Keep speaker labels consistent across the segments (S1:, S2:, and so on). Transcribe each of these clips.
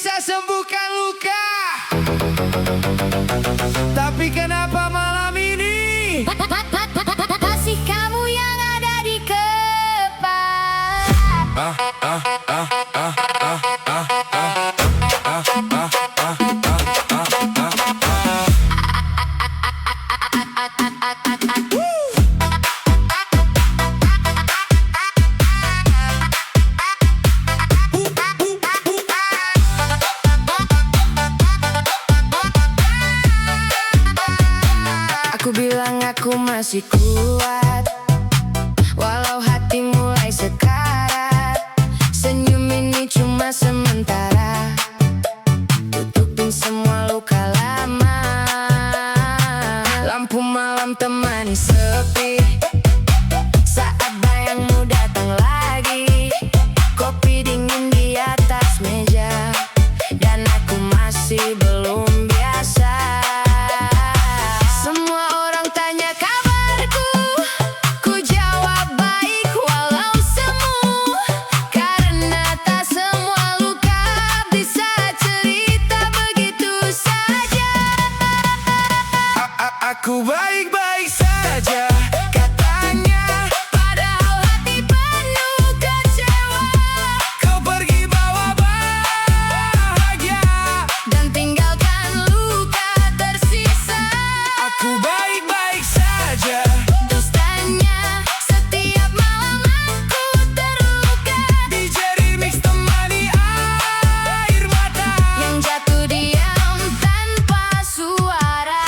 S1: bisa sembuhkan luka. Tapi kenapa malam ini
S2: masih kamu yang ada di kepala. Aku bilang aku masih kuat, walau hati mulai sekarat. Senyum ini cuma sementara, tutupin semua luka lama. Lampu malam temani sepi, saat bayangmu datang lagi. Kopi dingin di atas meja, dan aku masih belum biasa. Semua orang tanya kabarku, ku jawab baik walau semu. Karena tak semua luka bisa cerita begitu saja.
S1: Aku baik-baik saja katanya,
S2: Padahal hati penuh kecewa,
S1: kau pergi bawa bahagia
S2: dan tinggalkan luka tersisa.
S1: Aku baik-baik saja.
S2: Dustanya, setiap malam aku terluka.
S1: DJ Remix temani air mata
S2: Yang jatuh diam tanpa suara.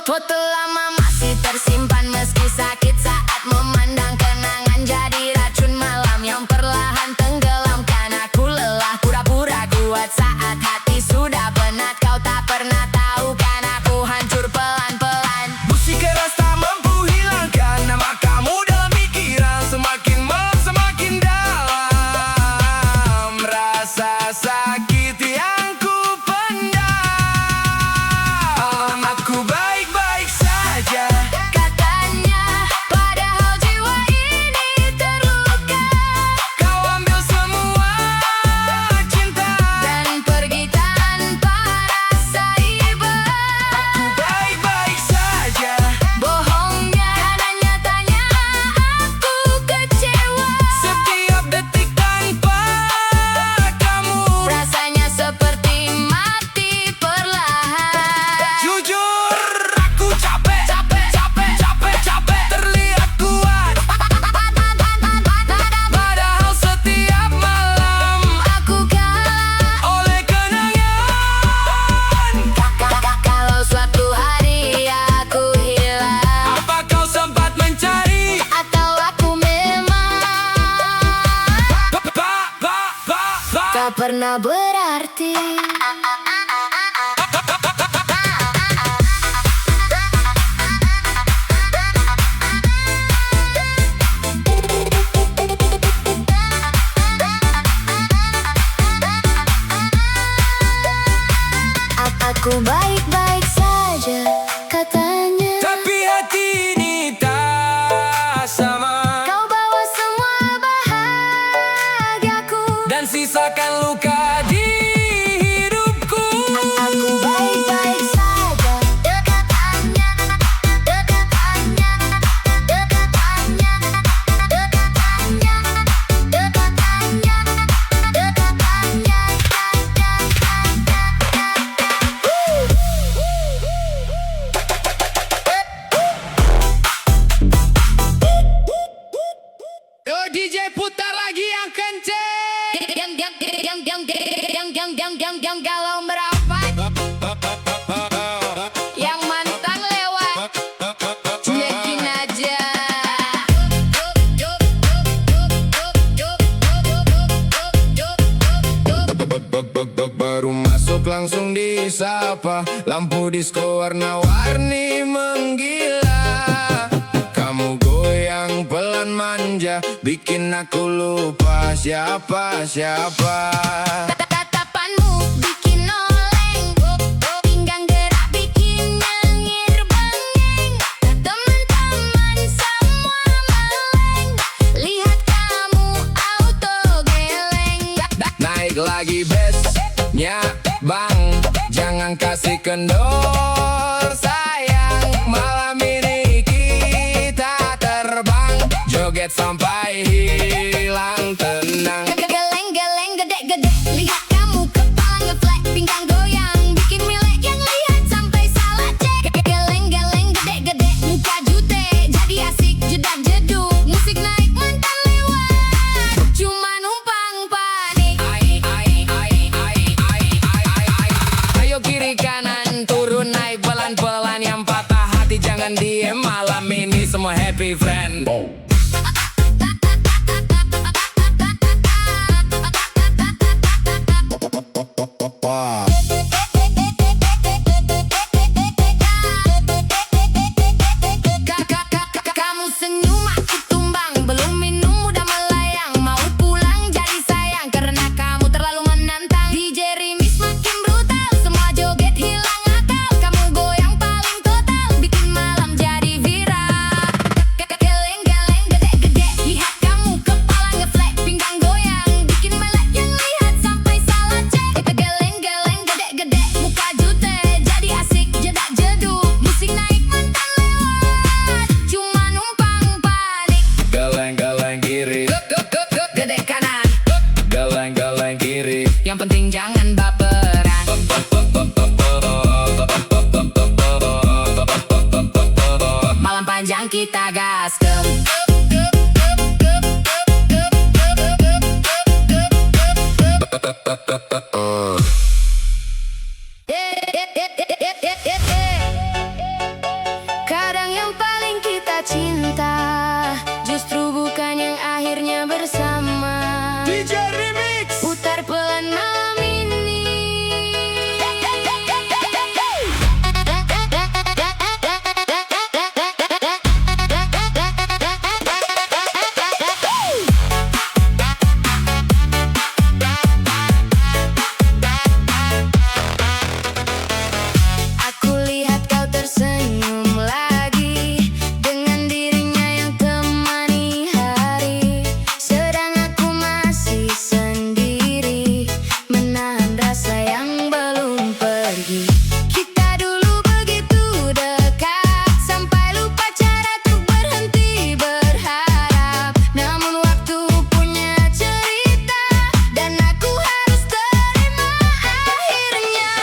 S2: Foto lama masih tersimpan meski sakit saat memandang kenangan jadi racun malam yang perlahan tenggelamkan aku lelah pura-pura kuat saat hati sudah penat. Kau tak pernah tahu kan aku hancur pelan-pelan.
S1: musik keras tak mampu hilangkan nama kamu dalam pikiran. Semakin dalam rasa sakit yang ku pendam. Aku baik-baik saja
S2: Katanya, padahal jiwa ini terluka
S1: kau ambil semua cinta
S2: dan pergi tanpa rasa iba.
S1: Aku baik-baik saja
S2: Bohongnya dan nyatanya aku kecewa.
S1: setiap detik tanpa kamu.
S2: Rasanya seperti mati perlahan.
S1: Jujur aku capek terlihat kuat. Padahal setiap malam
S2: Aku kalah.
S1: oleh kenangan.
S2: Kalau suatu hari aku hilang,
S1: Apa kau sempat mencari
S2: atau aku memang tak pernah berarti. Aku baik-baik saja katanya.
S1: Tapi hati ini tak sama,
S2: Kau bawa semua bahagiaku,
S1: dan sisakan luka di hidupku.
S2: aku baik-baik saja katanya.
S1: Yo DJ putar lagi yang kenceng.
S2: Yang galau merapat, yang mantan lewat, cuekin aja.
S1: Baru masuk langsung disapa, lampu disco warna-warni menggila. Kamu goyang pelan manja, bikin aku lupa siapa.
S2: Tatapanmu
S1: Jangan kasih kendor sayang, malam ini kita terbang, joget sampai hilang tenang.
S2: Geleng-geleng gede-gede, lihat kamu kepala ngeflat, pinggang goyang, bikin milek yang lihat sampai salah cek. Geleng-geleng gede-gede, muka jute, jadi asik jedak jeduk, musik naik mantan lewat, cuma numpang panik.
S1: Ayo kiri kanan turun naik pelan-pelan, yang patah hati jangan diem, malam ini semua happy friend.
S2: Kamu senyum aku tumbang, belum minum udah melayang, mau pulang jadi sayang karena kamu terlalu menantang. DJ remix makin brutal, semua joget hilang akal, kamu goyang paling total, bikin malam jadi viral. Geleng-geleng gede-gede, lihat kamu kepala ngeflat, pinggang goyang, bikin melek yang lihat sampai salah cek. Geleng-geleng gede-gede, muka jute, jadi asik jedak jeduk, musik naik mantan lewat, cuma numpang panik.
S1: Geleng-geleng kiri,
S2: Gede kanan,
S1: geleng-geleng kiri,
S2: yang penting jangan baperan. Malam panjang kita gaskem. Kadang yang paling kita cinta justru bukan yang akhirnya bersama.
S1: DJ Remix.
S2: Putar pelan malam ini. Aku lihat kau tersenyum lagi dengan dirinya yang temani hari, sedang aku masih sendiri menahan rasa yang belum pergi. Kita dulu begitu dekat sampai lupa cara untuk berhenti berharap, namun waktu punya cerita dan aku harus terima akhirnya.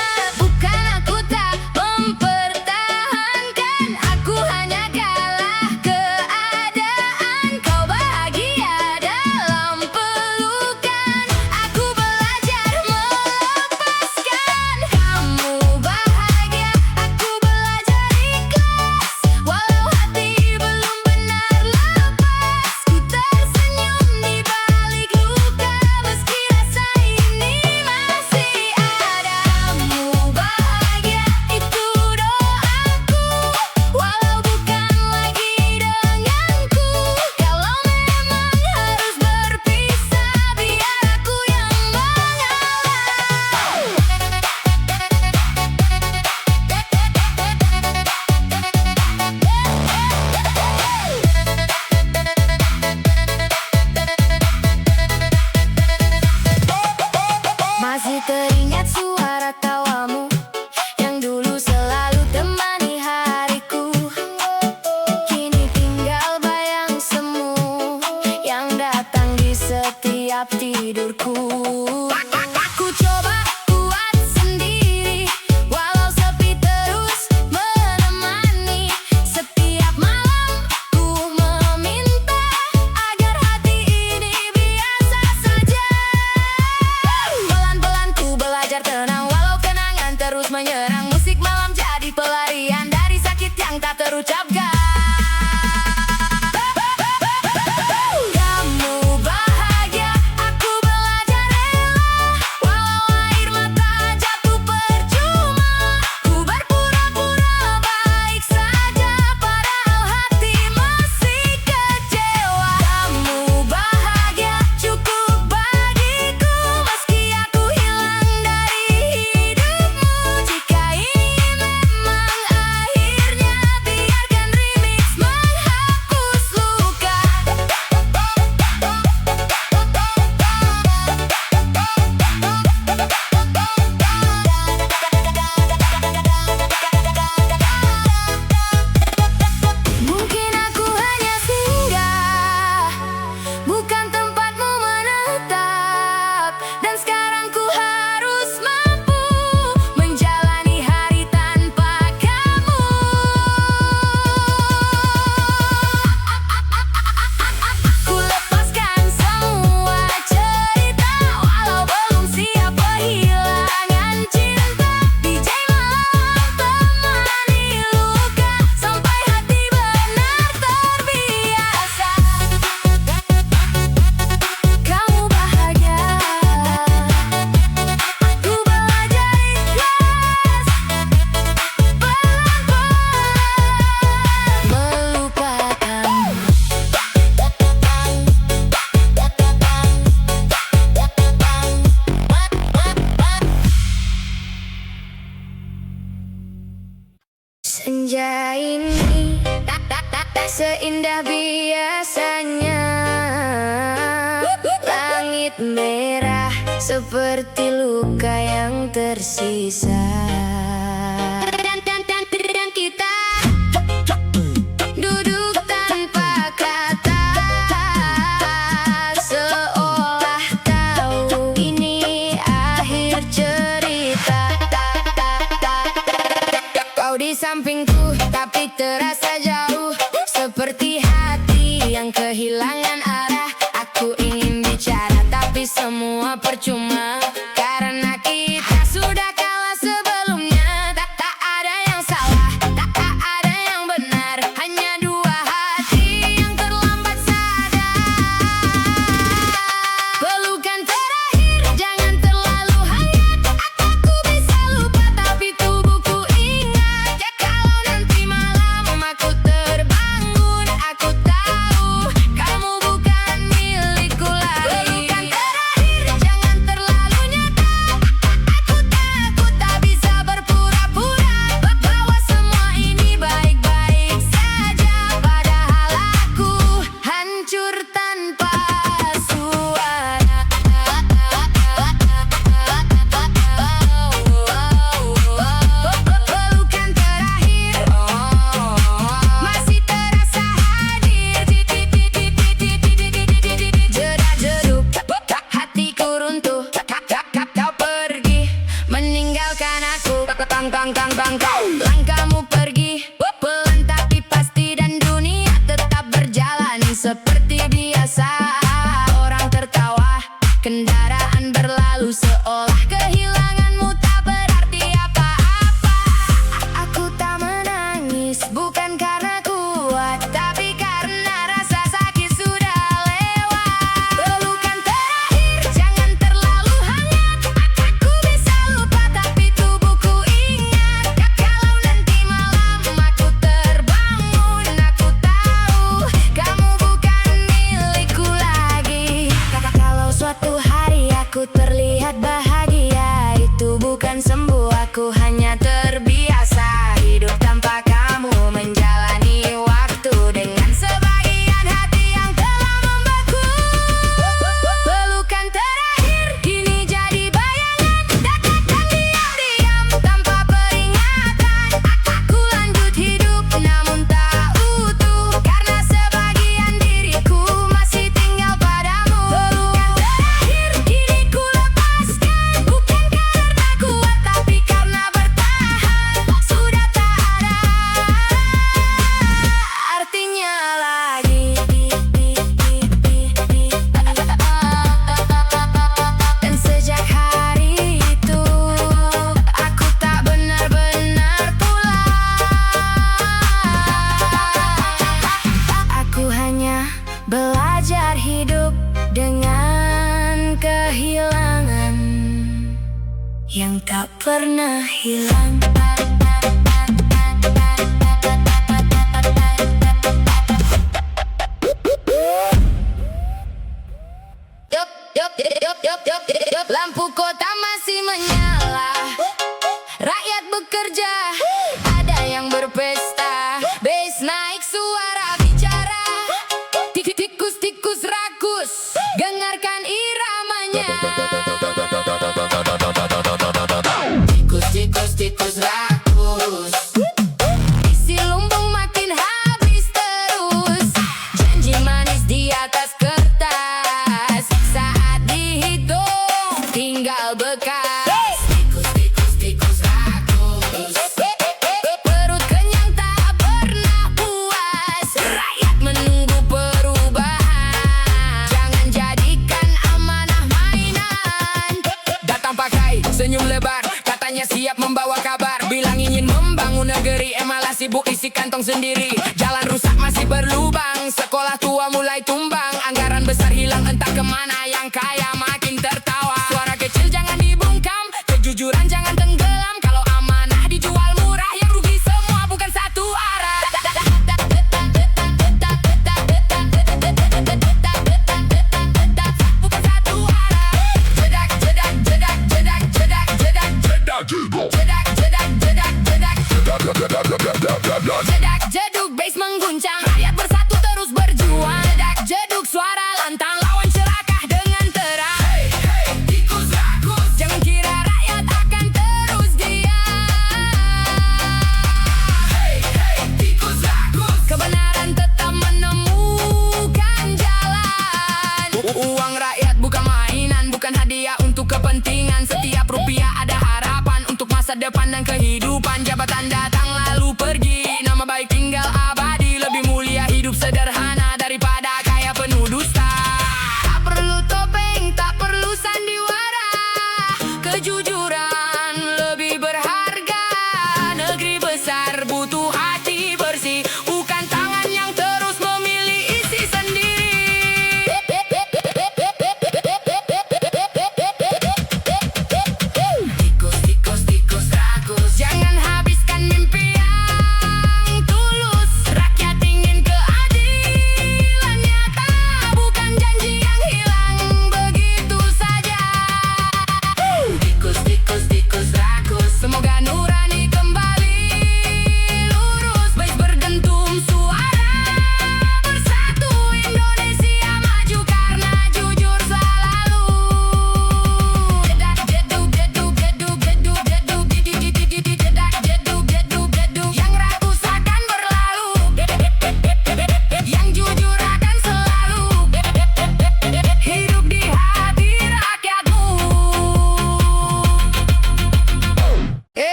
S2: Bukan aku tak mempertahankan, aku hanya kalah keadaan. Kau bahagia dalam pelukan, aku belajar melepaskan. Kamu bahagia, aku belajar ikhlas, walau hati belum benar lepas. Ku tersenyum di balik luka, meski rasa ini masih ada. Kamu bahagia, itu doaku, walau bukan lagi denganku. Kalau memang harus berpisah, biar aku yang mengalah. Masih teringat suara tawamu yang dulu selalu temani hariku. Kini tinggal bayang semu yang datang di setiap tidurku. Aku coba kuat sendiri, walau sepi terus menemani. Setiap malam ku meminta agar hati ini biasa saja. Pelan-pelan ku belajar tenang, walau kenangan terus menyerang. Musik malam jadi pelarian dari sakit yang tak terucapkan. Kamu bahagia, aku belajar rela, walau air mata jatuh percuma. Ku berpura-pura baik saja, padahal hati masih kecewa. Kamu bahagia, cukup bagiku, meski aku hilang dari hidupmu. Jika ini memang akhirnya, biarkan Senja ini tak seindah biasanya. Langit merah seperti luka yang tersisa. Dan kita duduk tanpa kata, seolah tahu ini akhir cerita. Kau di sampingku tapi terasa jauh, seperti hati yang kehilangan arah. Aku ingin bicara tapi semua percuma, karena kita sudah kalah sebelumnya. Tak ada yang salah, tak ada yang benar, hanya dua hati yang terlambat sadar. Pelukan terakhir jangan terlalu hangat. Aku bisa lupa tapi tubuhku ingat. Kalau nanti malam aku terbangun, aku tahu kamu bukan milikku lagi. Pelukan terakhir jangan terlalu nyata. Aku takut tak bisa berpura-pura bahwa semua ini baik-baik saja, padahal aku hancur tanpa suara. Pelukan terakhir masih terasa hadir. Jedak-jeduk hatiku runtuh. Kau pergi meninggalkan aku. Langkahmu pergi pelan tapi pasti, dan dunia tetap berjalan seperti biasa. Orang tertawa, kendaraan berlalu, seolah kehilanganmu tak berarti apa-apa. Aku tak menangis bukan karena kuat, tapi karena rasa sakit sudah lewat. Pelukan terakhir jangan terlalu hangat. Aku bisa lupa tapi tubuhku ingat. Kalau nanti malam aku terbangun, aku tahu kamu bukan milikku lagi. Kalau suatu hari aku terlihat bahagia, itu bukan sembuh, aku hanya terbiasa hidup tanpa kamu, menjalani waktu dengan sebagian hati yang telah membeku. Pelukan terakhir kini jadi bayangan, datang diam-diam tanpa peringatan. Aku lanjut hidup namun tak utuh, karena sebagian diriku masih tinggal padamu. Pelukan terakhir kini ku lepaskan, bukan karena kuat tapi karena bertahan. Sudah tak ada artinya lagi. Dan sejak hari itu aku tak benar-benar pulang. Aku hanya belajar hidup dengan kehilangan yang tak pernah hilang. Lampu kota masih menyala, rakyat bekerja, ada yang berpesta, bass naik, suara bicara, tikus-tikus rakus, dengarkan iramanya. Tikus rakus, isi lumbung makin habis terus, janji manis di atas kertas, saat dihitung tinggal bekas. Tikus rakus, perut kenyang tak pernah puas, rakyat menunggu perubahan. Jangan jadikan amanah mainan. Datang pakai senyum lebar, katanya siap membawa kabar, bilang ingin membangun negeri, malah sibuk isi kantong sendiri. Jalan rusak masih berlubang, sekolah tua mulai tumbang, anggaran besar hilang entah kemana, yang kaya makin tertawa. Suara kecil jangan dibungkam, kejujuran jangan tenggelam. Kalau amanah dijual murah, yang rugi semua bukan satu arah. Bukan satu arah. Jedak.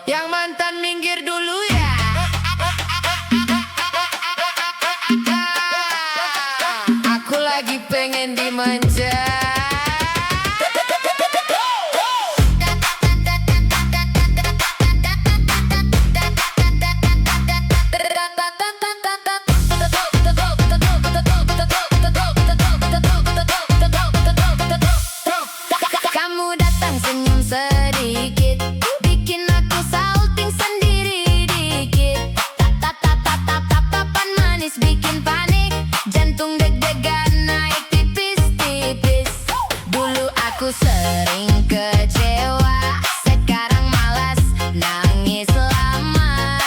S1: Yang mantan minggir dulu ya. Aku lagi pengen dimanja.
S2: Kamu datang senyum sedikit, bikin aku salting sendiri dikit. Tatapan manis bikin panik, jantung deg-degan naik tipis-tipis. Dulu aku sering kecewa, sekarang malas nangis lama.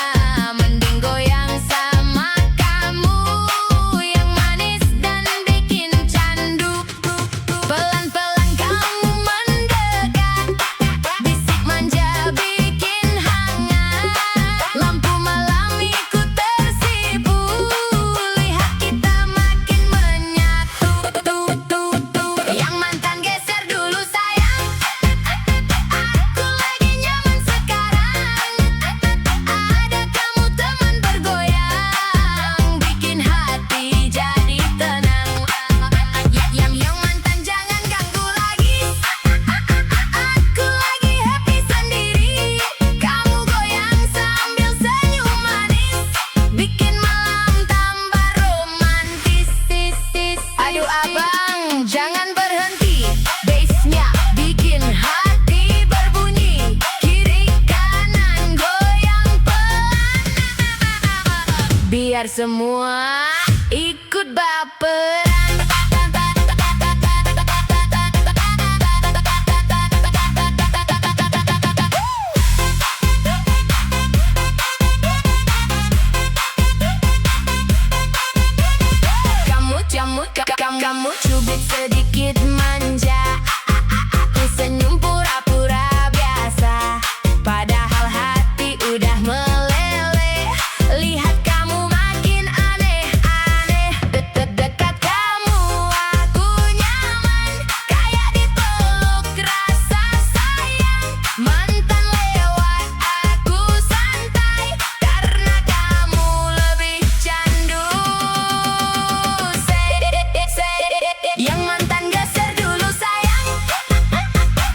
S2: Mending goyang sama kamu yang manis dan bikin candu. Pelan-pelan kamu mendekat, bisik manja bikin hangat. Lampu malam ikut tersipu, lihat kita makin menyatu. Yang mantan geser dulu sayang, aku lagi nyaman sekarang. Ada kamu teman bergoyang, bikin hati jadi tenang. Yang mantan jangan ganggu lagi, aku lagi happy sendiri. Kamu goyang sambil senyum manis, bikin malam tambah romantis. Aduh abang, jangan berhenti, bassnya bikin hati berbunyi. Kiri kanan goyang pelan, biar semua ikut baperan. Kamu cubit sedikit manja, aku senyum pura-pura biasa. Padahal hati udah meleleh, lihat kamu makin aneh-aneh. Dekat kamu aku nyaman, kayak dipeluk rasa sayang. Mantan lewat aku santai, karena kamu lebih candu. Yang mantan geser dulu sayang,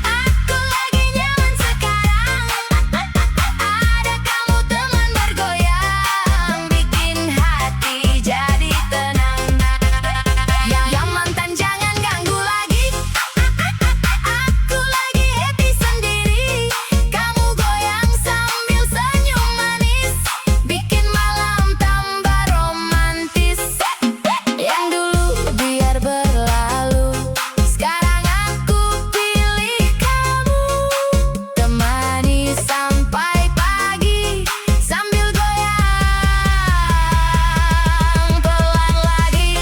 S2: aku lagi nyaman sekarang. Ada kamu teman bergoyang, bikin hati jadi tenang. Yang mantan jangan ganggu lagi, aku lagi happy sendiri. Kamu goyang sambil senyum manis, bikin malam tambah romantis. Yang dulu biar berlalu, sekarang aku pilih kamu. Temani sampai pagi, sambil goyang pelan lagi.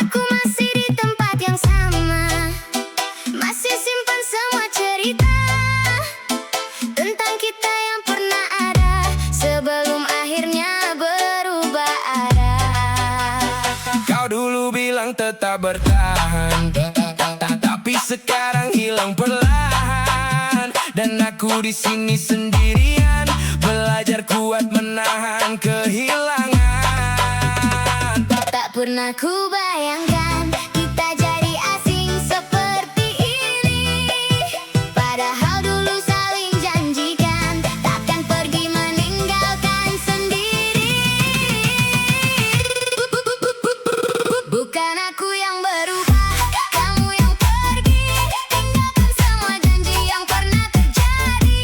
S2: Aku masih di tempat yang sama, masih simpan semua cerita tentang kita yang pernah ada, sebelum akhirnya berubah arah.
S1: Kau dulu bilang tetap bertahan, tapi sekarang hilang perlahan. Dan aku di sini sendirian, belajar kuat menahan kehilangan.
S2: Tak pernah ku bayangkan kita jadi asing seperti ini. Padahal dulu saling janjikan, takkan pergi meninggalkan sendiri. Bukan aku yang berubah, kamu yang pergi. Tinggalkan semua janji yang pernah terjadi.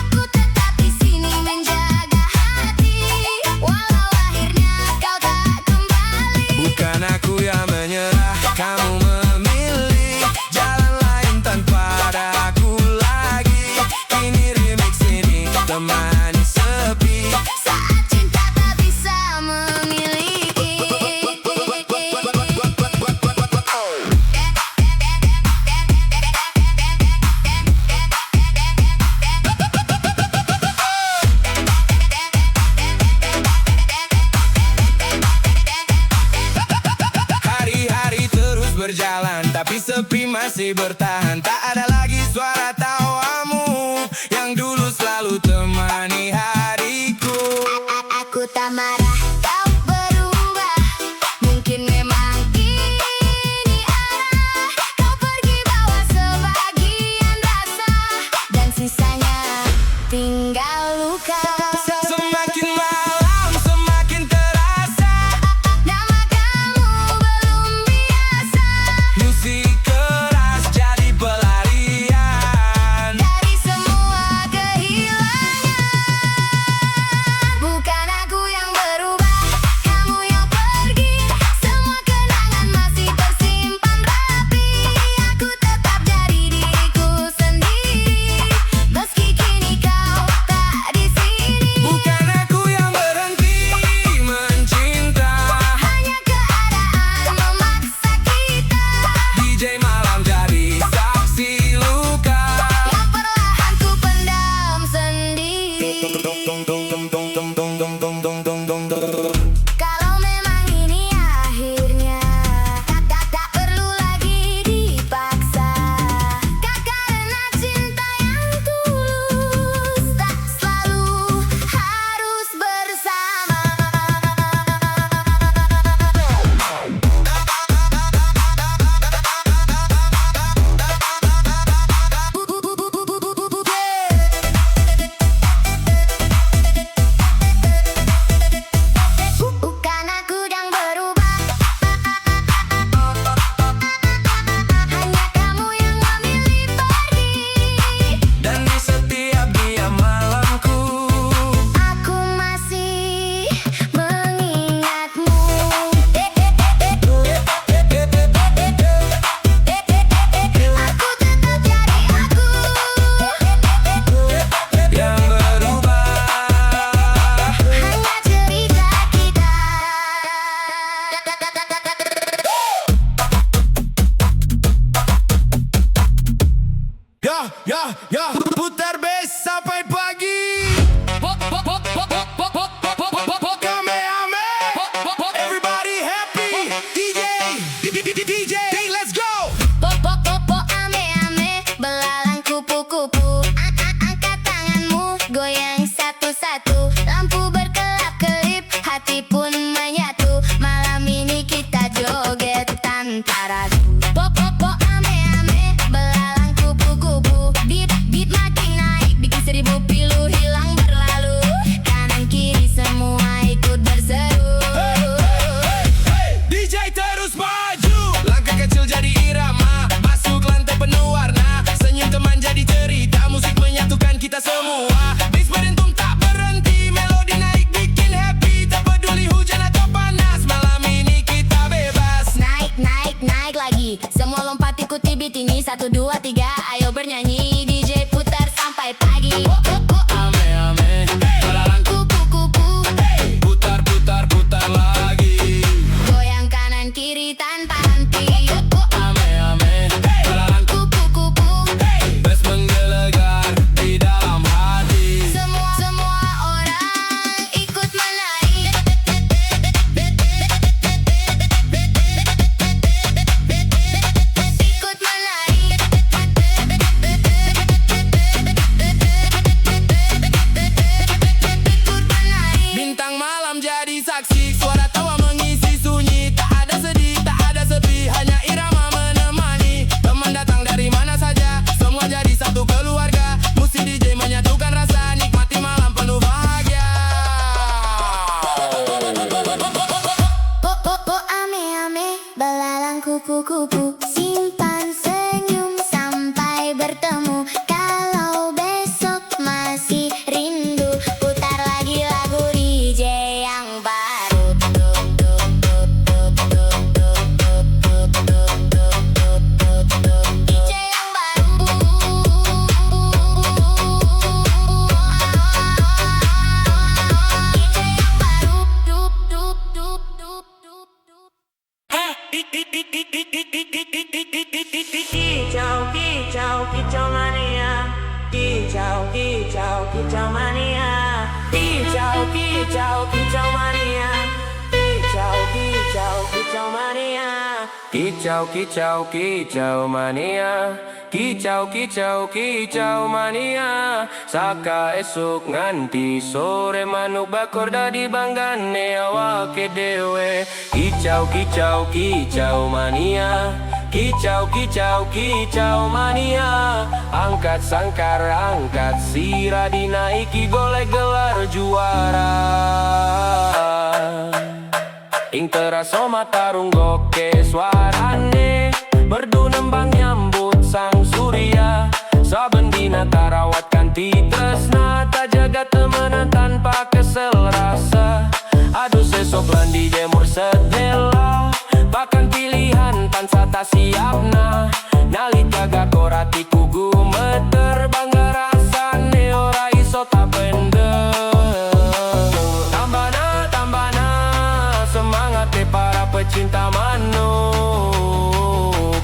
S2: Aku tetap di sini menjaga hati, walau akhirnya kau tak kembali.
S1: Bukan aku yang tapi masih bertahan. Tak ada lagi suara tawamu yang dulu selalu temani hariku.
S2: Aku tak marah, kau berubah. Mungkin memang ini arah. Kau pergi bawa sebagian rasa, dan sisanya tinggal luka.
S1: Semakin malam semakin terasa
S2: Nama kamu belum biasa.
S1: musik keras jadi pelarian
S2: Dari semua kehilangan. Bukan aku yang berubah, kamu yang pergi. Semua kenangan masih tersimpan rapi. Aku tetap jadi diriku sendiri, meski kini kau tak di sini.
S1: Bukan aku yang berhenti mencinta,
S2: Hanya keadaan memaksa kita.
S1: DJ malam jadi saksi luka.
S2: Yang perlahan ku pendam sendiri. Kalau memang ini akhirnya, tak perlu lagi dipaksa. Karena cinta yang tulus tak selalu harus bersama. Bukan aku yang berubah, hanya kamu yang memilih pergi.
S1: Dan di setiap diam malamku
S2: Aku masih mengingatmu. Aku tetap jadi aku.
S1: yang berubah.
S2: Hanya cerita kita.
S1: Ya, putar bass sampai pagi. Kamehame, everybody happy. DJ, let's go.
S2: Popo ame-ame, belalang kupu-kupu. Angkat tanganmu, goyang satu-satu. Lampu berkelap-kelip, hati pun menyatu. Malam ini kita joget tanpa ragu. Popo ame-ame, belalang kupu-kupu. Beat makin naik, bikin 1000 pilu hilang berlalu. Kanan kiri semua ikut berseru.
S1: DJ terus maju, langkah kecil jadi irama, masuk lantai penuh warna, senyum teman jadi cerita, musik menyatukan kita semua. Bass berentung tak berhenti, melodi naik bikin happy, tak peduli hujan atau panas, malam ini kita bebas.
S2: Naik, naik, naik lagi. Semua lompat ikuti beat ini. 1, 2, 3, ayo bernyanyi. DJ putar sampai pagi.
S1: Ame-ame, belalang
S2: Kupu-kupu,
S1: putar, putar, putar lagi.
S2: goyang kanan kiri tanpa henti.
S1: Ame-ame, belalang
S2: Kupu-kupu,
S1: bass menggelegar di dalam hati.
S2: semua orang ikut menari. Ikut menari. Ikut menari.
S1: Bintang malam jadi saksi, suara tawa mengisi sunyi. Tak ada sedih, tak ada sepi, hanya irama menemani. Teman datang dari mana saja, semua jadi satu keluarga. Musik DJ menyatukan rasa, nikmati malam penuh bahagia.
S2: Po ame-ame, belalang kupu-kupu. Simpan senyum sampai bertemu. Kalau besok masih rindu, putar lagi lagu DJ yang baru. DJ yang baru. DJ yang baru.
S3: Kicau, kicau, kicau mania. Kicau, kicau, kicau mania. Kicau, kicau, kicau mania. Kicau, kicau, kicau mania.
S1: Kicau kicau kicau mania, kicau kicau kicau mania. Saka esuk nganti sore manuk bakor dadi banggane awake dewe. Kicau kicau kicau mania, kicau kicau kicau mania. Angkat sangkar angkat sirah dinaiki golek gelar juara. Ing teraso matarung goke suarane merdu nembang nyambut sang surya. Saben dina tarawat kanti tresna, tak jaga temenan tanpa kesel rasa. Aduh sesok lan dijemur sedela, bahkan pilihan tansa tak siapna. Nalika gakorati kugu meter bangga rasane ora iso tak pendem. Semangat para pecinta manuk.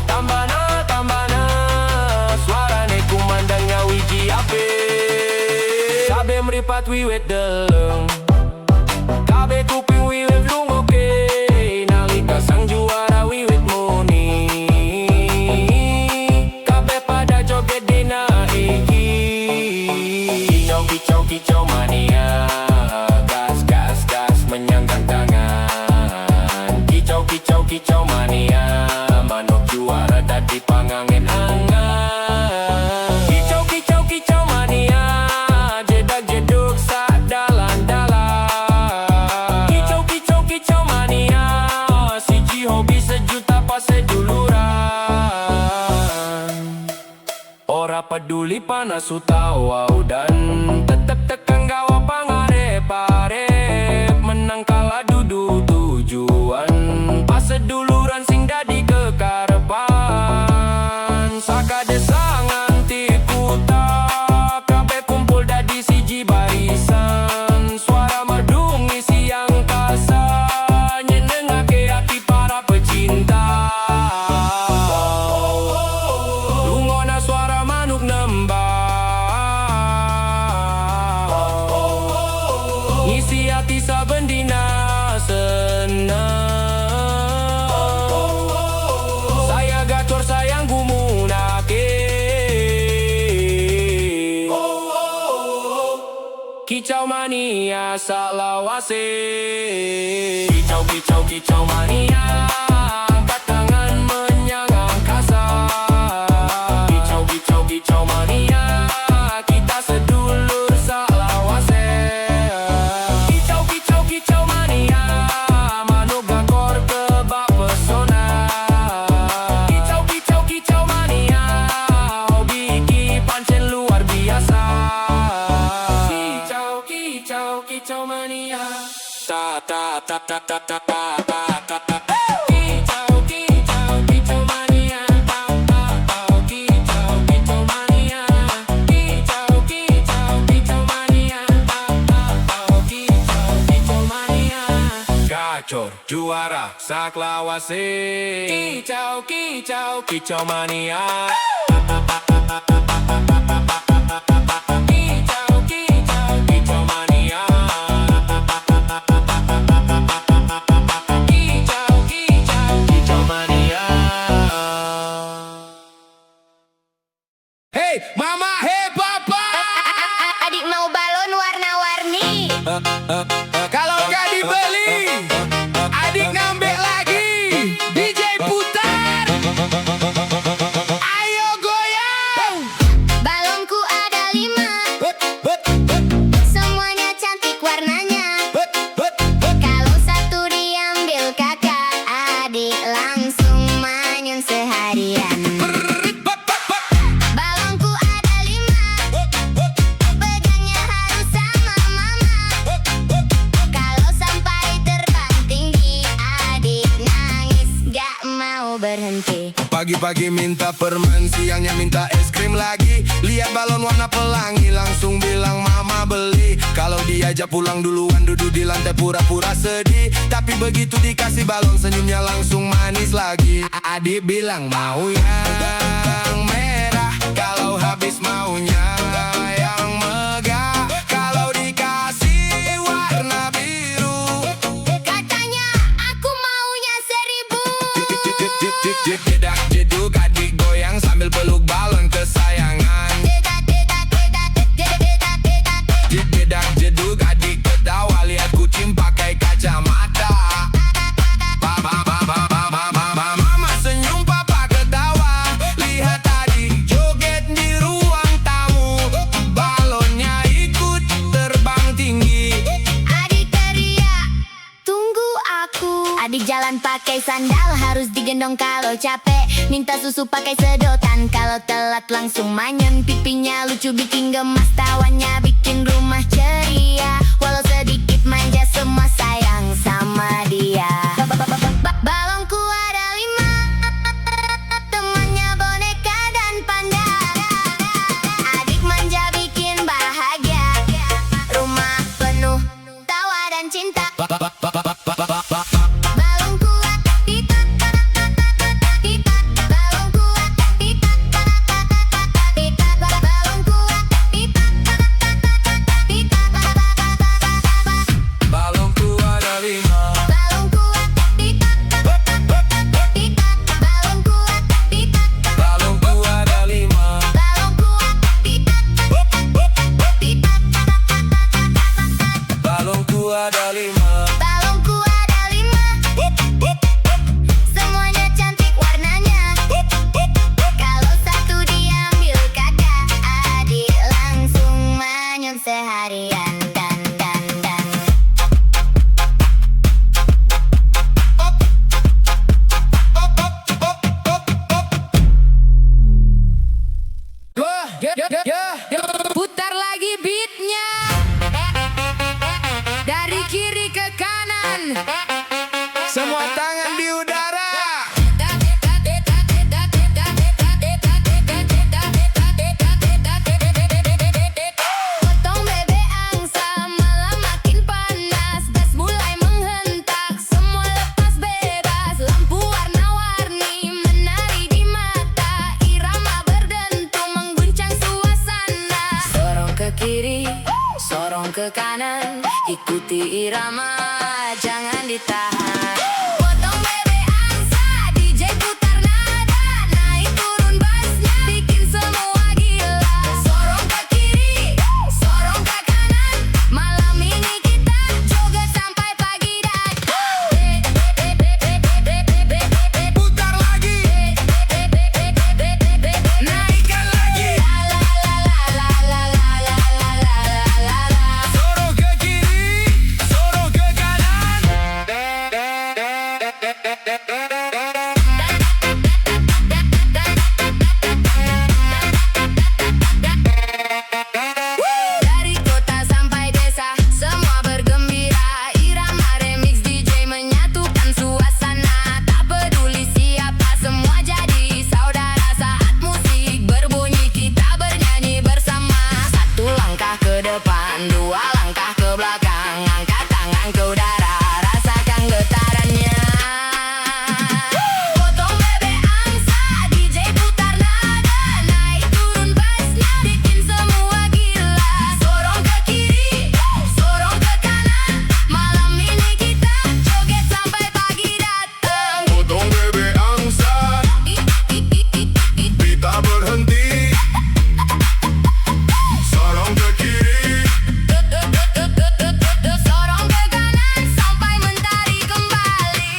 S1: Tambana, tambana, suarane kumandangnya wiji ape. Sabe meripat wiwit deleng, kabe kuping wiwit lungoke. Nalika sang juara wiwit muni, kabe pada joget dina iki. Kicau kicau kicau mania, gas gas gas menyanggang tangan. Kicau kicau mania, manuk juara dadi pangangen angan. Kicau kicau kicau mania, jedak jeduk sak dalan-dalan. Kicau kicau kicau mania, siji hobi sejuta pas seduluran. Ora peduli panas utawa udan, tetep tekan gawa pangarep-arep. Menang kalah dudu tujuan, pas seduluran sing dadi kekarepan. Saka desa nganti kuta, kabeh kumpul dadi siji barisan. Suara merdu ngisi angkasa, nyenengake hati para pecinta. Lungona suara manuk nembang, ngisi hati saben dina senang. Saya gacor sayang gumunake, kicau mania salawase. Kicau kicau kicau mania, angkat tangan menyang angkasa. Kicau kicau kicau mania, kita sedulur salawase. Kicau kicau kicau mania, manuk gakor kebak pesona. Kicau kicau kicau mania, hobi iki pancen luar biasa. Kicau kicau kicau mania, ta ta ta ta ta ta ta ta ta ta. Kicau kicau kicau mania, ta ta ta. Kicau kicau mania, kicau kicau kicau mania, ta ta ta. Kicau kicau mania, gacor juara saklawase. Kicau kicau kicau mania. Kicau kicau kicau mania. Kicau kicau kicau mania. Hey mama, hey papa,
S2: Adik mau balon warna-warni.
S1: kalau gak dibeli, adik ngambek lagi. DJ putar, ayo goyang.
S2: Balonku ada 5, semuanya cantik warnanya. Kalau satu diambil kakak, adik langsung manyun seharian. Balonku ada 5, pegangnya harus sama mama. Kalau sampai terbang tinggi, adik nangis gak mau berhenti.
S1: Pagi-pagi minta permen, siangnya minta es krim lagi. Lihat balon warna pelangi, langsung bilang mama beli. Kalau diajak pulang duluan, duduk di lantai pura-pura sedih. Tapi begitu dikasih balon, senyumnya langsung manis lagi. Adik bilang mau yang merah, kalau habis maunya yang megah. Kalau dikasih warna biru,
S2: Katanya aku maunya 1000.
S1: Jedak jeduk adik goyang sambil peluk balon kesayangan. Jedak jeduk adik ketawa lihat kucing pakai kacamata. Mama senyum papa ketawa lihat adik joget di ruang tamu. Balonnya ikut terbang tinggi.
S2: Adik teriak, tunggu aku. Adik jalan pakai sandal, harus digendong kalau capek. Minta susu pakai sedotan, kalau telat langsung manyun. Pipinya lucu bikin gemas, tawanya bikin rumah ceria. Walau sedikit manja semua sayang sama dia. Balonku ada 5, temannya boneka dan panda. Adik manja bikin bahagia, rumah penuh tawa dan cinta. Balon kuat, pipa, pipa, balon kuat, pipa, pipa, balon kuat, pipa, pipa,
S1: Balonku ada 5.
S2: balon kuat, pipa, pipa, balon kuat, pipa,
S1: Balonku ada 5.
S2: balon kuat, pipa, pipa,
S1: Balonku ada 5.
S2: balonku ada 5. Semuanya cantik warnanya. Kalau satu diambil kakak, adik langsung manyun seharian. Dan putar lagi beatnya dari kiri ke kanan.
S1: Semua tangan di udara.
S2: Potong bebek angsa, malam makin panas. Gas mulai menghentak, semua lepas bebas. Lampu warna-warni menari di mata. Irama berdentum mengguncang suasana. Sorong ke kiri, sorong ke kanan. Ikuti irama, jangan ditahan. Potong bebek angsa, DJ putar nada. Naik turun bassnya, bikin semua gila. Sorong ke kiri, sorong ke kanan. Malam ini kita joget sampai pagi datang.
S1: Putar lagi. Naikkan lagi. Sorong ke kiri, sorong ke kanan.
S2: Dari kota sampai desa, semua bergembira. Irama remix DJ menyatukan suasana. Tak peduli siapa, semua jadi saudara. Saat musik berbunyi, kita bernyanyi bersama. Satu langkah ke depan, dua langkah ke belakang. Angkat tangan ke udara, rasakan getarannya. Potong bebek angsa, DJ putar nada. Naik turun bassnya, bikin semua gila. Sorong ke kiri, sorong ke kanan. Malam ini kita joget sampai pagi datang.
S1: Potong bebek angsa, kita berhenti. Sorong ke kiri,
S2: Sorong ke kanan sampai mentari kembali.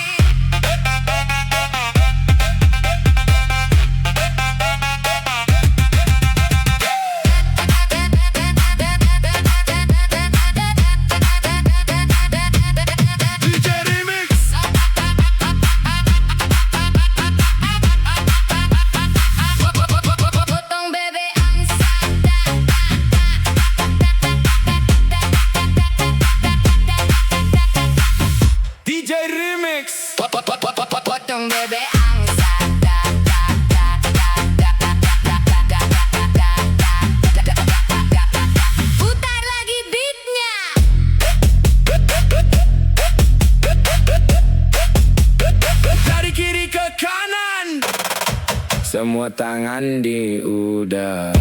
S1: DJ Remix.
S2: Potong bebek angsa.
S1: DJ Remix.
S2: Potong bebek angsa. Putar lagi beatnya.
S1: Dari kiri ke kanan. Semua tangan di udara.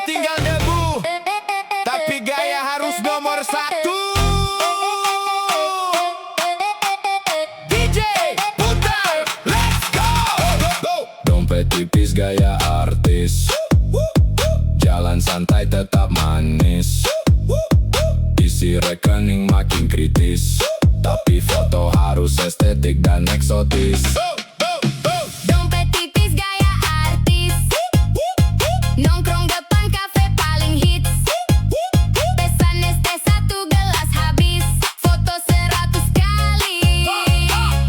S1: tinggal debu, tapi gaya harus nomor satu. DJ putar, let's go. Dompet tipis gaya artis, jalan santai tetap manis, isi rekening makin kritis, tapi foto harus estetik dan eksotis.
S2: Dompet tipis gaya artis, nongkrong depan kafe paling hits, pesan es teh 1 gelas habis, foto 100 kali.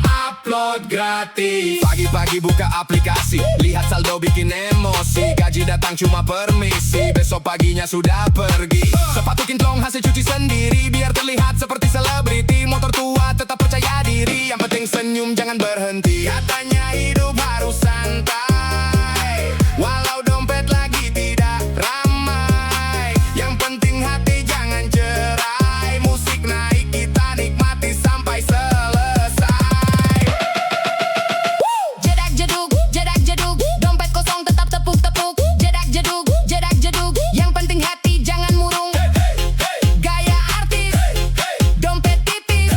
S1: Upload gratis. Pagi-pagi buka aplikasi, lihat saldo bikin emosi, gaji datang cuma permisi, besok paginya sudah pergi. Sepatu kintlong hasil cuci sendiri, biar terlihat seperti selebriti. Motor tua tetap percaya diri, yang penting senyum jangan berhenti. Katanya hidup harus santai, walau dompet lagi tidak ramai. Yang penting hati jangan cerai, musik naik kita nikmati sampai selesai.
S2: Jedak jeduk, dompet kosong tetap tepuk-tepuk. Jedak jeduk, yang penting hati jangan murung. Gaya artis, dompet tipis,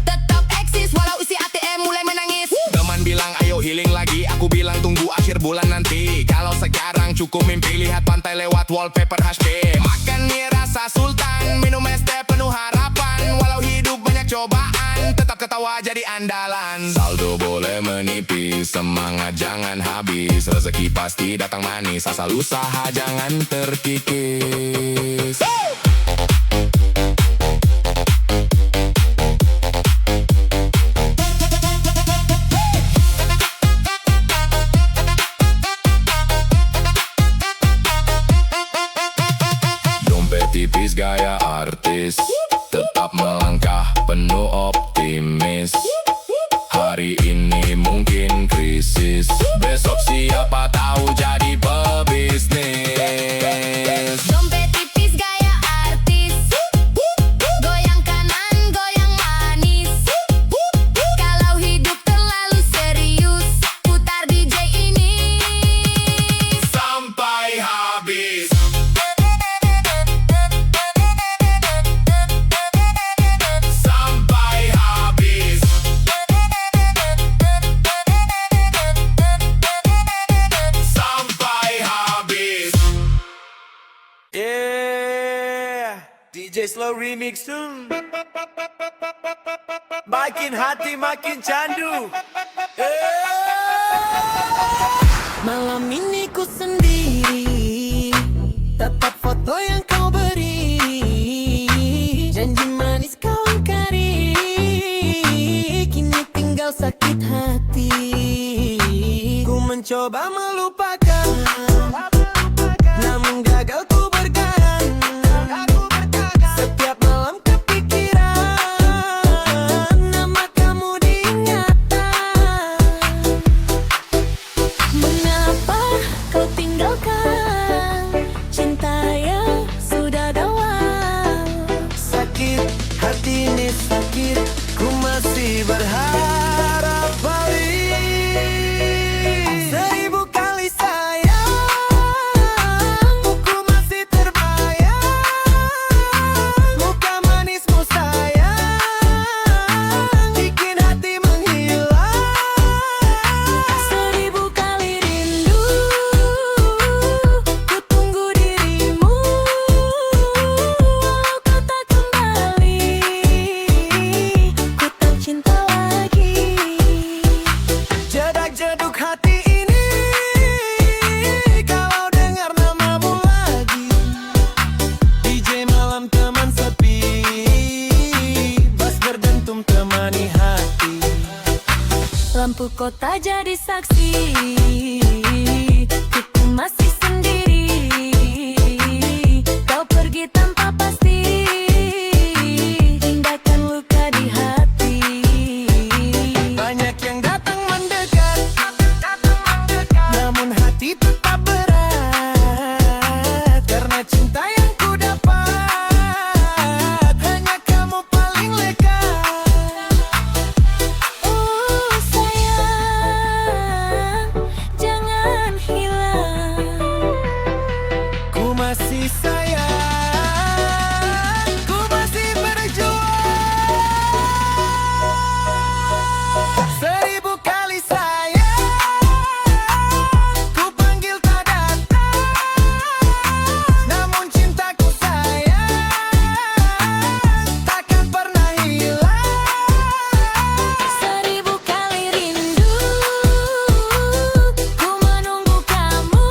S2: tetap eksis walau isi ATM mulai menangis.
S1: Teman bilang ayo healing lagi, aku bilang tunggu akhir bulan nanti. Kalau sekarang cukup mimpi, lihat pantai lewat wallpaper HP. Makan mie rasa sultan, minum es teh penuh harapan. Walau hidup banyak cobaan, tetap ketawa jadi andalan. Saldo boleh menipis, semangat jangan habis. Rezeki pasti datang manis, asal usaha jangan terkikis. Dompet tipis gaya artis, tetap melangkah penuh optimis. Hari ini mungkin krisis, besok siapa tahu jadi pebisnis.
S2: Dompet tipis gaya artis, goyang kanan, goyang manis. Kalau hidup terlalu serius, putar DJ ini
S1: Sampai habis. Sampai habis. Sampai habis.
S4: Yeah, DJ Slow Remix tuh. Makin hati makin candu.
S5: Malam ini ku sendiri, tetap foto yang kau beri, janji manis kau ingkari, kini tinggal sakit hati. Ku mencoba melupakan, namun gagal ku bertahan. Setiap malam kepikiran, nama kamu diingatan. Mengapa kau tinggalkan cinta yang sudah dalam?
S4: Sakit hati ini sakit, ku masih berharap balik. 1000 kali sayang, ku masih terbayang. Muka manismu sayang, bikin hati menghilang.
S5: 1000 kali rindu, ku tunggu dirimu. Walau kau tak kembali, ku tak cinta lagi.
S4: Jedak jeduk hati ini, kalau dengar namamu lagi. DJ malam teman sepi, bass berdentum temani hati.
S5: Lampu kota jadi saksi, ku masih sendiri. Kau pergi tanpa pasti, tinggalkan luka di hati.
S4: Banyak yang datang mendekat, namun hati tetap berat. Karena cinta yang ku dapat, hanya kamu paling lekat.
S5: Oh sayang,
S4: masih sayang, ku masih berjuang. Seribu kali sayang, ku panggil tak datang. Namun cintaku sayang, takkan pernah hilang.
S5: Seribu kali rindu, ku menunggu kamu.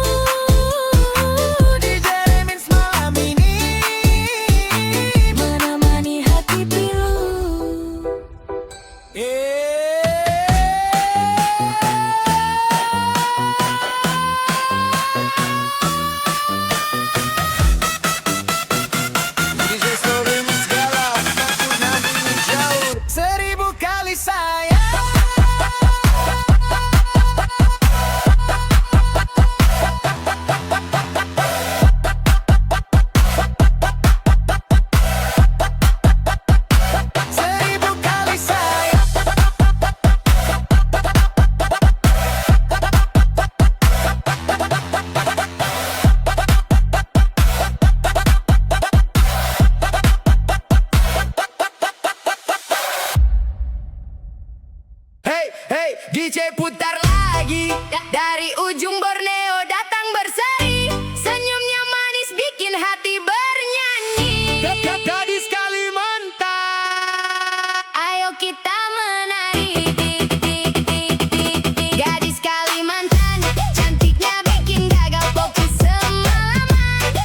S4: DJ Remix malam ini
S5: Menemani hati pilu.
S4: DJ Slow Remix galau, takut nanti menjauh. Seribu kali sayang. Seribu kali sayang.
S1: Hey, hey, DJ putar lagi.
S2: Dari ujung Borneo datang berseri. Senyumnya manis bikin hati bernyanyi.
S1: Gadis Kalimantan.
S2: Ayo kita menari. Tik, tik, tik, tik, tik. Gadis Kalimantan, cantiknya bikin gagal fokus semalaman.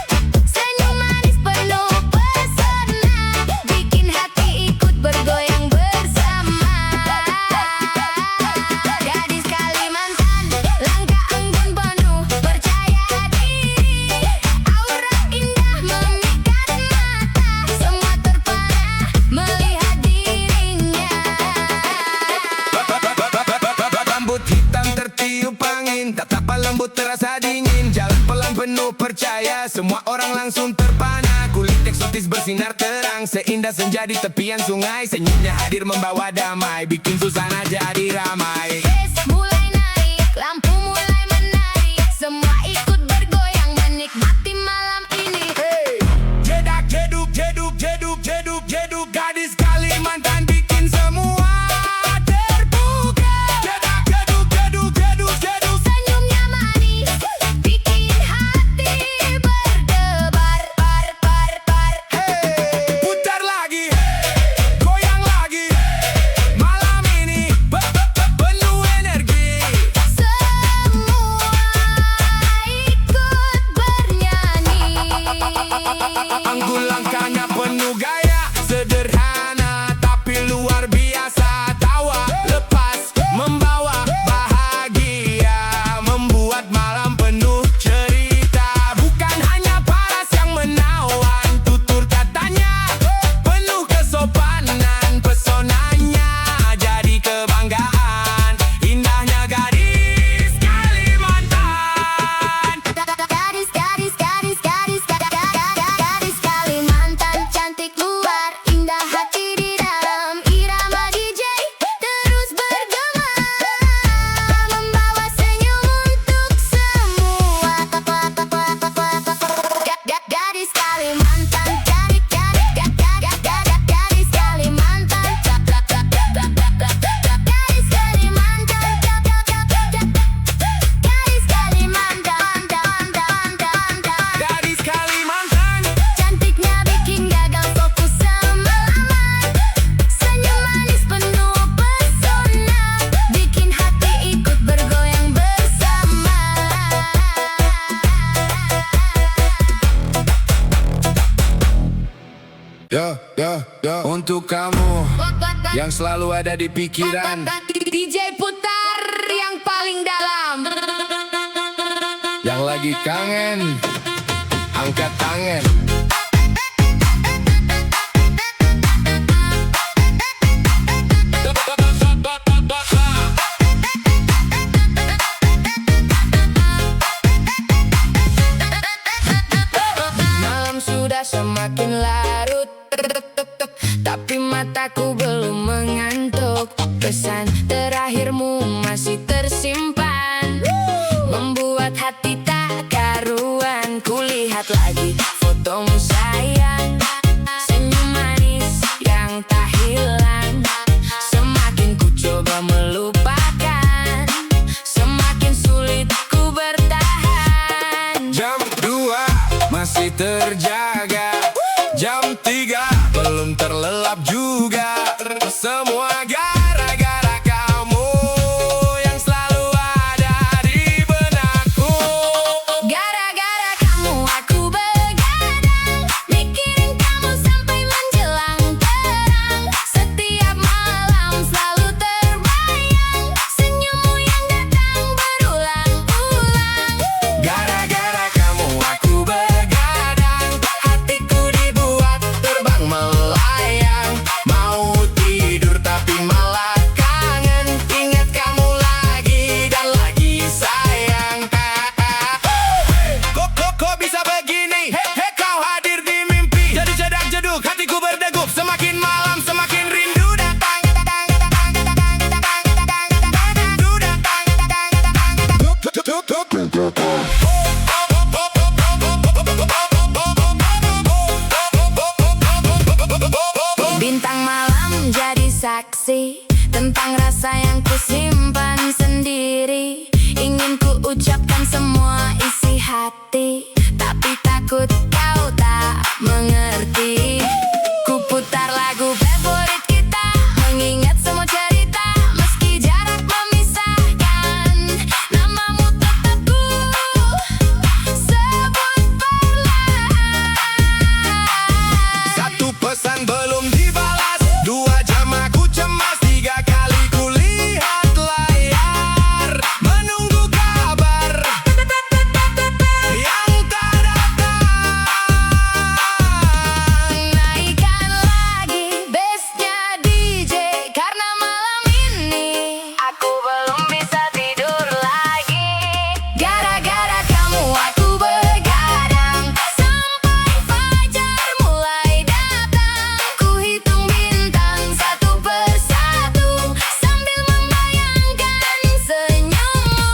S2: Senyum manis penuh pesona, bikin hati ikut bergoyang bersama. Gadis Kalimantan, langkah anggun penuh percaya diri. Aura indah memikat mata, semua terpana melihat dirinya.
S1: Rambut hitam tertiup angin, tatapan lembut terasa dingin. Jalan pelan penuh percaya, semua orang langsung terpana. Kulit eksotis bersinar terang, seindah senja di tepian sungai. Senyumnya hadir membawa damai, bikin suasana jadi ramai.
S2: Bass mulai naik, lampu mulai menarik, semua ikut bergoyang menikmati malam ini.
S1: Hey, jedak jeduk jeduk jeduk jeduk jeduk. Gadis Kalimantan bikin semua terbuka. Jedak jeduk jeduk jeduk jeduk.
S2: Senyumnya manis, bikin hati berdebar, bar, bar, bar.
S1: Hey, putar lagi, goyang lagi. Malam ini penuh energi.
S2: Semua ikut bernyanyi.
S1: Anggun langkahnya penuh gaya, sederhana tapi luar biasa. Tawa lepas membawa bahagia, membuat malam penuh cerita. Bukan hanya paras yang menawan, tutur katanya penuh kesopanan. Pesonanya jadi kebanggaan, indahnya gadis Kalimantan.
S2: Gadis, gadis, gadis, gadis, gadis Kalimantan, cantik luar, indah hati di dalam. Irama DJ terus bergema, membawa senyum untuk semua. Gadis Kalimantan, gadis Kalimantan, gadis Kalimantan, gadis Kalimantan.
S1: Gadis Kalimantan,
S2: Cantiknya bikin gagal fokus semalaman. Senyum manis penuh pesona, bikin hati ikut bergoyang bersama.
S1: untuk kamu yang selalu ada di pikiran.
S2: DJ putar yang paling dalam.
S1: Yang lagi kangen, angkat tangan.
S2: Malam sudah semakin larut, tapi mataku belum mengantuk. Pesan terakhirmu masih tersimpan, membuat hati tak karuan. Kulihat lihat lagi fotomu sayang. Senyum manis yang tak hilang. Semakin ku coba melupakan, semakin sulit ku bertahan.
S1: Jam 2 masih terjaga, jam 3 belum terlelap juga. Semua gara-gara kamu yang selalu ada di benakku.
S2: Gara-gara kamu aku begadang, mikirin kamu sampai menjelang terang. Setiap malam selalu terbayang, senyummu yang datang berulang-ulang.
S1: Gara-gara kamu aku begadang, hatiku dibuat terbang melayang. Mau tidur tapi malah kangen, ingat kamu lagi dan lagi sayang. Kok bisa begini? Hei kau hadir di mimpi, jadi jedak jeduk hatiku berdegup. Semakin malam semakin rindu datang. Rindu
S2: Bintang malam jadi saksi tentang rasa yang kusimpan sendiri. Ingin ku ucapkan semua isi hati, tapi takut kau tak mengerti. Ku putar lagu favorit kita, mengingat semua cerita. Meski jarak memisahkan, namamu tetap ku sebut perlahan.
S1: Satu pesan belum dibalas, 2 jam aku cemas, 3 kali ku lihat layar, menunggu kabar yang tak datang.
S2: Naikkan lagi bassnya DJ, karena malam ini aku belum bisa tidur lagi. Gara-gara kamu aku begadang, sampai fajar mulai datang. Ku hitung bintang satu persatu, sambil membayangkan senyummu.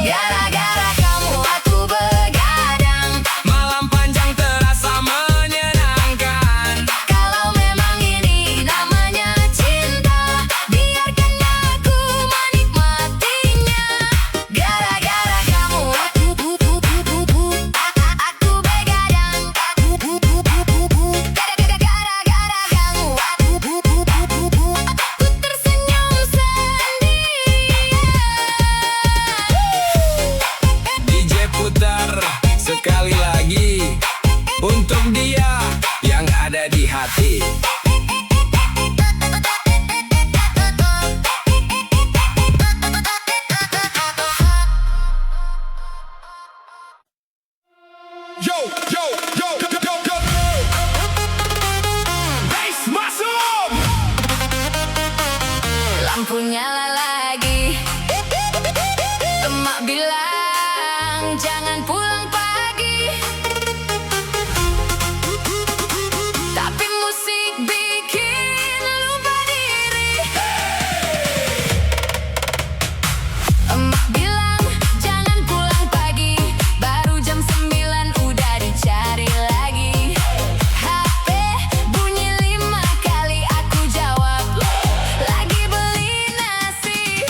S2: Gara-gara kamu aku begadang.
S1: Malam panjang terasa menyenangkan.
S2: Kalau memang ini namanya cinta, biarkan aku menikmatinya. Gara-gara kamu aku begadang. Gara-gara kamu aku tersenyum sendirian.
S1: DJ putar sekali lagi untuk dia yang ada di hati. Yo, yo, yo, yo, yo, yo. Bass masuk.
S2: Lampu nyala lagi, emak bilang jangan pulang pagi, tapi musik bikin lupa diri. Emak bilang jangan pulang pagi, baru jam 9 udah dicari lagi. HP bunyi 5 kali, aku jawab lagi beli nasi.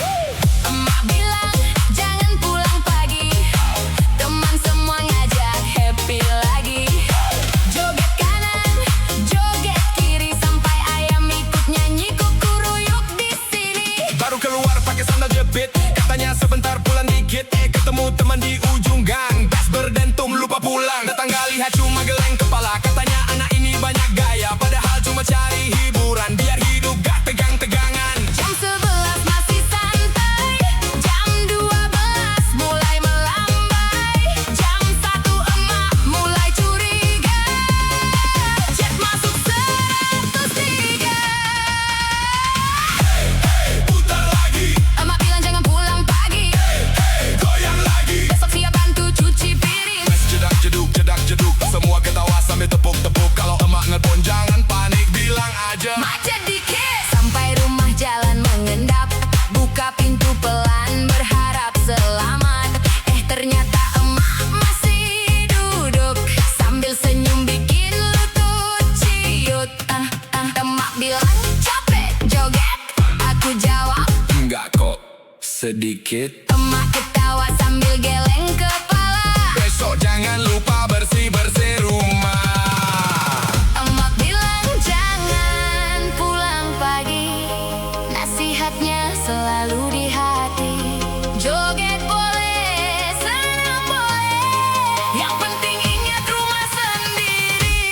S2: Emak bilang jangan pulang pagi, teman semua ngajak happy lagi. Joget kanan, joget kiri, sampai ayam ikut nyanyi kukuruyuk di sini.
S1: Baru keluar pakai sandal jepit, katanya sebentar pulang dikit. Ketemu teman di ujung gang, tas berdentum lupa pulang. Tetangga lihat cuma geleng kepala, katanya anak ini banyak gaya, padahal cuma cari hiburan biar hidup gak tegang-tegangan.
S2: Jam 11 masih santai, jam 12 mulai melambai, jam 1 emak mulai curiga, chat masuk 103.
S1: Putar lagi,
S2: Emak bilang jangan pulang pagi,
S1: goyang lagi.
S2: besok siap bantu cuci piring.
S1: Mes jedak jeduk, jedak jeduk, semua ketawa sambil tepuk-tepuk. Kalau emak nelpon jangan panik, bilang aja
S2: Macet dikit, sampai rumah jalan mengendap, buka pintu pelan berharap selamat. Ternyata emak masih duduk
S1: sedikit.
S2: Emak ketawa sambil geleng kepala.
S1: Besok jangan lupa bersih-bersih rumah.
S2: Emak bilang jangan pulang pagi. Nasihatnya selalu di hati. Joget boleh, senam boleh, yang penting ingat rumah sendiri.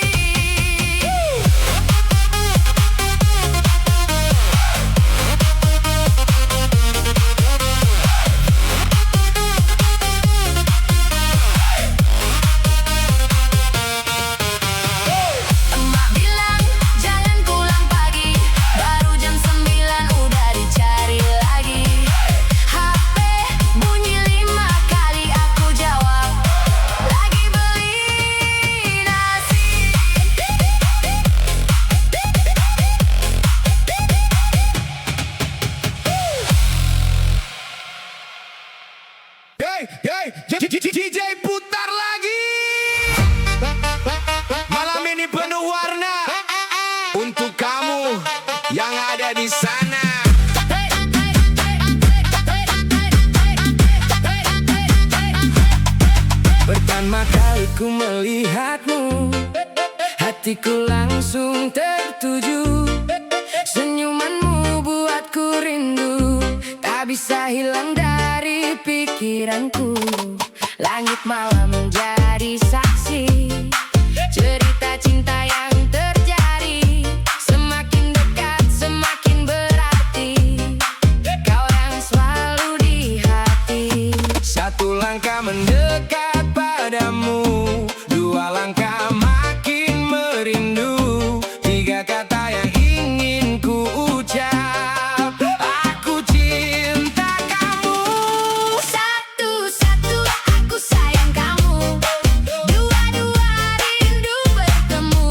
S2: Emak bilang jangan pulang pagi. Baru jam 9 udah dicari lagi. HP bunyi 5 kali aku jawab. Lagi beli nasi.
S1: Hey, DJ putar lagi. Malam ini penuh warna untuk kamu yang ada di sana. Pertama kali ku melihatmu, hatiku langsung tertuju. Senyumanmu buatku rindu, tak bisa hilang dari pikiranku. Langit malam menjadi saksi cerita cinta yang terjadi. Semakin dekat semakin berarti, kau yang selalu di hati. Satu langkah mendekat padamu, dua langkah makin merindu, tiga kata yang ingin ku ucap, aku cinta kamu.
S2: Satu-satu aku sayang kamu. Dua-dua rindu bertemu.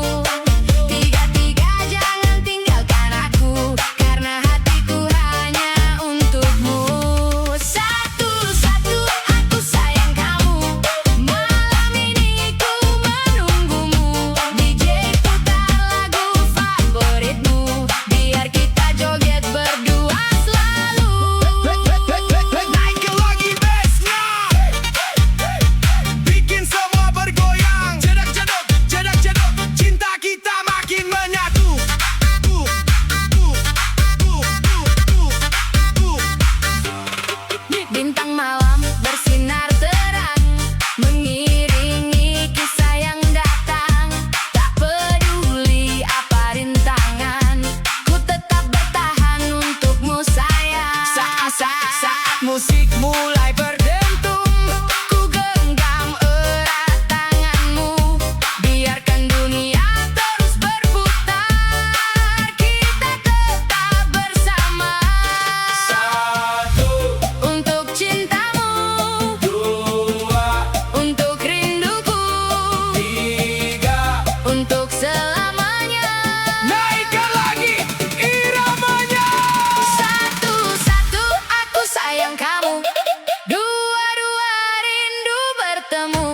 S2: Tiga-tiga jangan tinggalkan aku, karena hatiku hanya untukmu. Satu-satu aku sayang kamu. Malam ini ku menunggumu. DJ putar lagu favoritmu, biar kita joget berdua selalu.
S1: Naikin lagi bassnya, bikin semua bergoyang. Jedok-jedok, jedok-jedok, cinta kita makin menyatu.
S2: Bintang malam bersinar terang, mengiringi kisah yang datang. Tak peduli apa rintangan, ku tetap bertahan untukmu sayang.
S1: Saat musik mulai berdentum,
S2: Ku genggam erat tanganmu, biarkan dunia terus berputar. Kita tetap bersama.
S1: satu,
S2: Untuk cintamu,
S1: dua,
S2: untuk rinduku,
S1: tiga.
S2: untuk selamanya.
S1: Naikkan lagi iramanya.
S2: Satu-satu aku sayang kamu. Dua-dua rindu bertemu.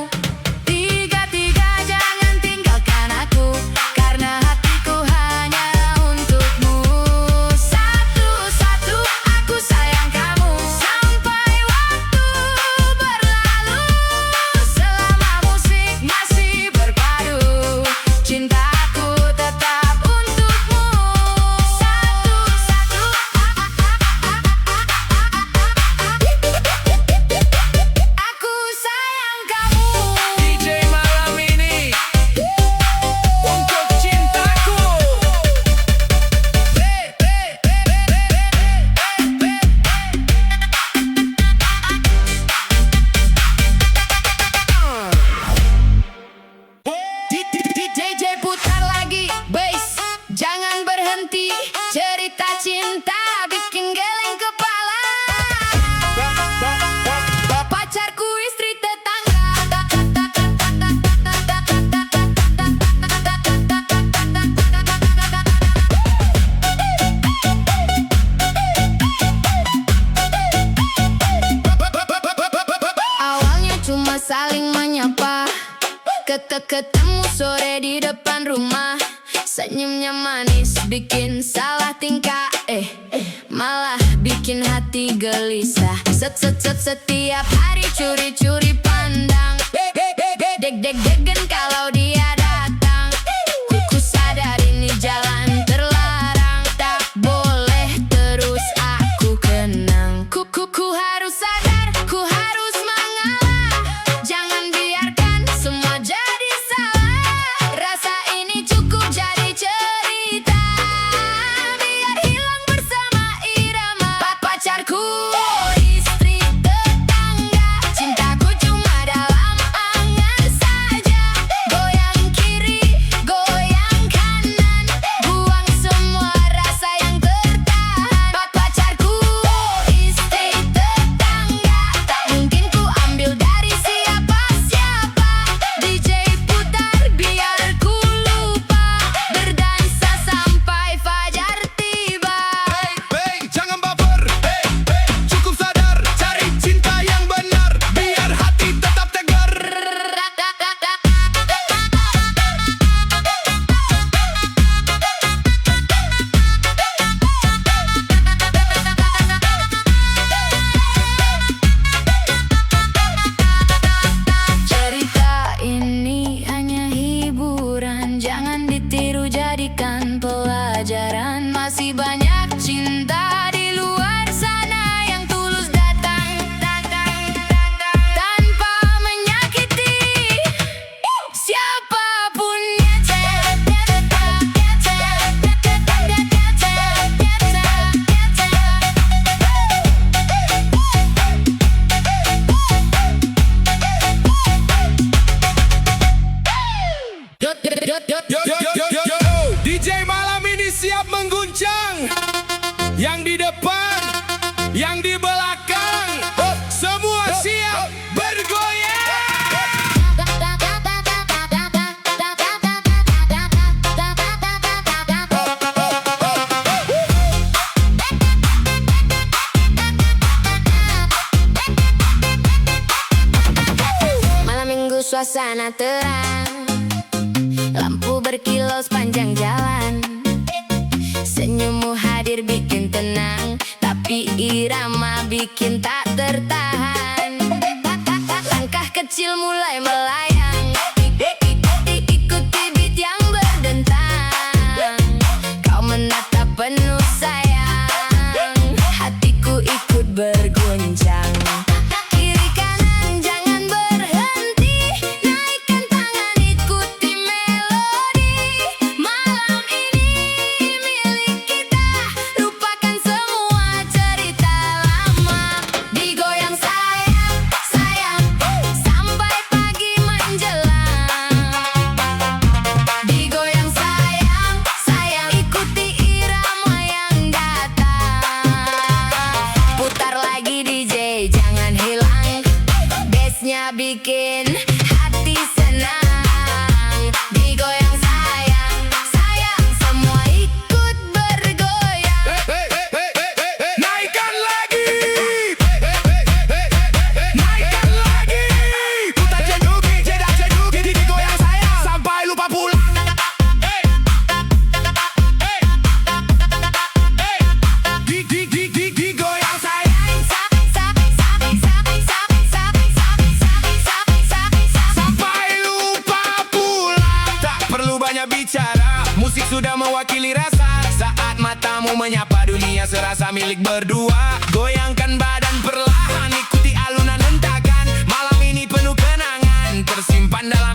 S2: Tiga-tiga jangan tinggalkan aku, karena hatiku hanya untukmu. Satu-satu aku sayang kamu. Sampai waktu berlalu, selama musik masih berpadu, cintaku tetap untukmu. Satu-satu aku sayang kamu.
S1: DJ malam ini untuk cintaku.
S2: DJ putar lagi bass, jangan berhenti. Cerita cinta bikin geleng kepala. Pacarku istri tetangga. Awalnya cuma saling menyapa, ketemu sore di depan rumah. Senyumnya manis bikin salah tingkah. malah bikin hati gelisah. Setiap hari curi-curi pandang, deg-deg-degan kalau dia datang. Ku sadar ini jalan terlarang, tak boleh terus aku kenang. Ku harus sadar, ku harus mengalah. Jangan biarkan semua jadi salah. Rasa ini cukup jadi cerita, biar hilang bersama irama. Pacarku, istri tetangga, cintaku cuma dalam angan saja. Goyang kiri, goyang kanan, buang semua rasa yang tertahan. Pacarku, istri tetangga, tak mungkin ku ambil dari siapa-siapa. DJ putar biar ku lupa, berdansa sampai fajar tiba.
S1: Hey, jangan baper, hey, cukup sadar. Cari cinta yang benar, biar hati tetap tegar.
S2: Cerita ini hanya hiburan, jangan ditiru jadikan pelajaran. Masih banyak cinta di luar sana yang tulus datang tanpa menyakiti siapapun.
S1: Yo, DJ malam ini siap mengguncang. Yang di depan, yang di belakang, semua siap bergoyang.
S2: Malam minggu suasana terang, lampu berkilau sepanjang jalan. Senyummu hadir bikin tenang, tapi irama bikin tak tertahan. Langkah kecil mulai melayang, ikuti beat yang berdentang. Kau menatap penuh sayang, hatiku ikut berguncang. Kiri kanan jangan berhenti, naikkan tangan ikuti melodi. Malam ini milik kita, lupakan semua cerita lama. Digoyang sayang, sayang, sampai pagi menjelang. Digoyang sayang, sayang, ikuti irama yang datang. Putar lagi DJ, jangan hilang, bassnya bikin hati senang. Digoyang sayang, sayang, semua ikut bergoyang.
S1: Naikkan lagi, naikkan lagi. Putar jenuki, jedak jenuki, digoyang sayang sampai lupa pulang. Digoyang sayang sampai lupa pulang. Tak perlu banyak bicara, musik sudah mewakili rasa. Saat matamu menyapa dunia serasa milik berdua. Goyangkan badan perlahan, ikuti alunan hentakan. Malam ini penuh kenangan, tersimpan dalam